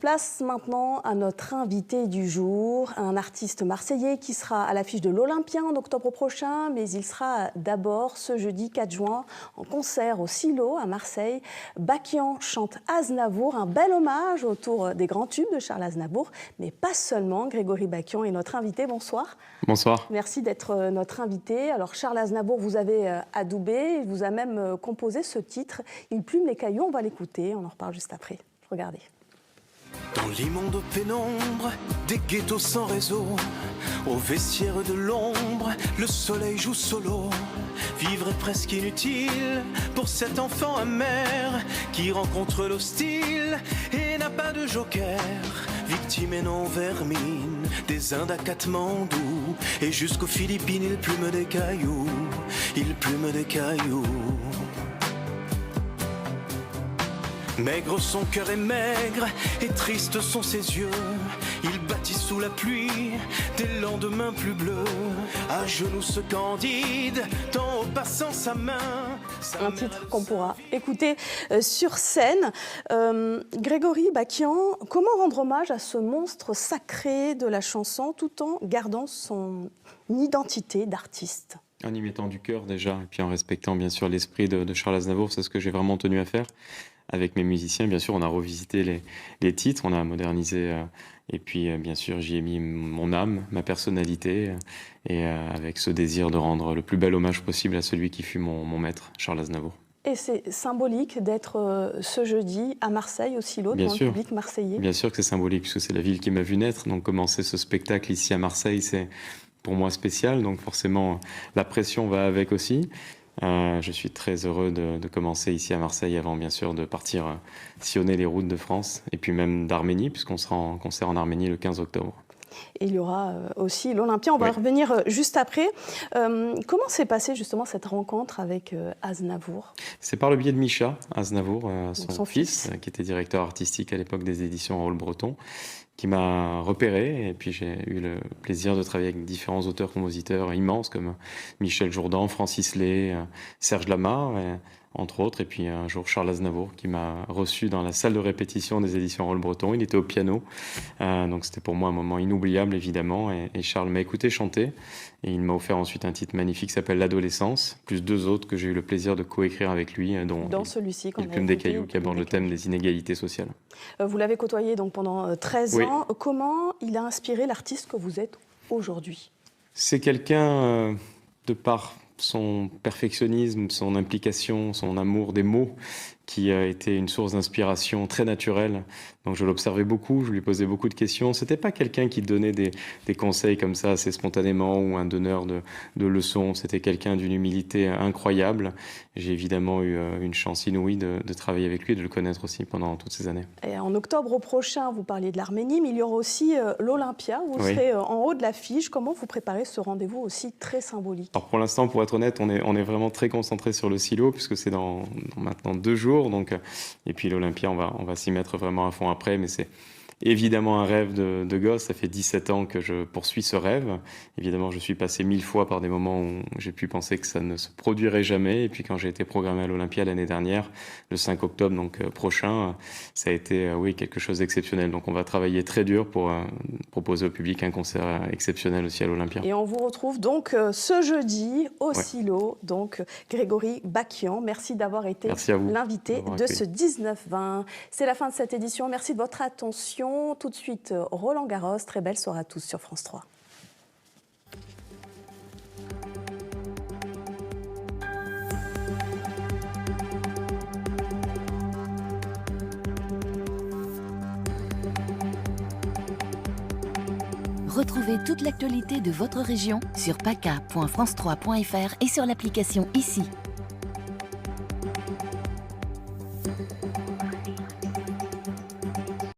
Place maintenant à notre invité du jour, un artiste marseillais qui sera à l'affiche de l'Olympia en octobre prochain, mais il sera d'abord ce jeudi 4 juin en concert au Silo à Marseille. Bakian chante Aznavour, un bel hommage autour des grands tubes de Charles Aznavour, mais pas seulement. Grégory Bakian est notre invité, bonsoir. Bonsoir. Merci d'être notre invité. Alors Charles Aznavour, vous avez adoubé, il vous a même composé ce titre, Il plume les cailloux, on va l'écouter, on en reparle juste après. Regardez. Dans l'immonde pénombre des ghettos sans réseau, au vestiaire de l'ombre, le soleil joue solo. Vivre est presque inutile pour cet enfant amer qui rencontre l'hostile et n'a pas de joker. Victime et non vermine, des Indes à Katmandou et jusqu'aux Philippines, il plume des cailloux, il plume des cailloux. Maigre son cœur est maigre et tristes sont ses yeux. Il bâtit sous la pluie des lendemains plus bleus. À genoux se candide, tend aux passants sa main. Un titre qu'on pourra écouter sur scène. Grégory Bakian, comment rendre hommage à ce monstre sacré de la chanson tout en gardant son identité d'artiste ? En y mettant du cœur déjà, et puis en respectant bien sûr l'esprit de Charles Aznavour, c'est ce que j'ai vraiment tenu à faire. Avec mes musiciens, bien sûr, on a revisité les titres, on a modernisé, et puis bien sûr j'y ai mis mon âme, ma personnalité, et avec ce désir de rendre le plus bel hommage possible à celui qui fut mon maître, Charles Aznavour. Et c'est symbolique d'être ce jeudi à Marseille, au Silo, devant le public marseillais. Bien sûr que c'est symbolique, puisque c'est la ville qui m'a vu naître, donc commencer ce spectacle ici à Marseille, c'est pour moi spécial, donc forcément la pression va avec aussi. Je suis très heureux de commencer ici à Marseille avant bien sûr de partir sillonner les routes de France et puis même d'Arménie puisqu'on sera en concert en Arménie le 15 octobre. Et il y aura aussi l'Olympia, on va y revenir juste après. Comment s'est passée justement cette rencontre avec Aznavour ? C'est par le biais de Micha Aznavour, son fils, qui était directeur artistique à l'époque des éditions Raoul Breton, qui m'a repéré, et puis j'ai eu le plaisir de travailler avec différents auteurs-compositeurs immenses comme Michel Jourdan, Francis Lay, Serge Lama, entre autres, et puis un jour Charles Aznavour qui m'a reçu dans la salle de répétition des éditions Raoul Breton. Il était au piano, donc c'était pour moi un moment inoubliable évidemment, et Charles m'a écouté chanter, et il m'a offert ensuite un titre magnifique qui s'appelle L'Adolescence, plus deux autres que j'ai eu le plaisir de coécrire avec lui, dont dans celui-ci, Il plume des cailloux, qui aborde le thème des inégalités sociales. Vous l'avez côtoyé donc pendant 13 ans. Comment il a inspiré l'artiste que vous êtes aujourd'hui ? C'est quelqu'un, de par son perfectionnisme, son implication, son amour des mots, qui a été une source d'inspiration très naturelle. Donc je l'observais beaucoup, je lui posais beaucoup de questions. C'était pas quelqu'un qui donnait des conseils comme ça assez spontanément ou un donneur de leçons. C'était quelqu'un d'une humilité incroyable. J'ai évidemment eu une chance inouïe de travailler avec lui et de le connaître aussi pendant toutes ces années. Et en octobre prochain, vous parliez de l'Arménie, mais il y aura aussi l'Olympia. Vous serez en haut de l'affiche. Comment vous préparez ce rendez-vous aussi très symbolique ? Alors pour l'instant, pour être honnête, on est vraiment très concentré sur le Silo puisque c'est dans maintenant 2 jours. Donc, et puis l'Olympia, on va s'y mettre vraiment à fond après, mais c'est évidemment un rêve de gosse. Ça fait 17 ans que je poursuis ce rêve. Évidemment, je suis passé 1000 fois par des moments où j'ai pu penser que ça ne se produirait jamais. Et puis quand j'ai été programmé à l'Olympia l'année dernière, le 5 octobre donc prochain, ça a été quelque chose d'exceptionnel. Donc on va travailler très dur pour proposer au public un concert exceptionnel aussi à l'Olympia. Et on vous retrouve donc ce jeudi au Silo. Donc Grégory Bakian, merci d'avoir été l'invité de ce 19-20. C'est la fin de cette édition. Merci de votre attention. Tout de suite, Roland Garros. Très belle soirée à tous sur France 3. Retrouvez toute l'actualité de votre région sur paca.france3.fr et sur l'application ICI.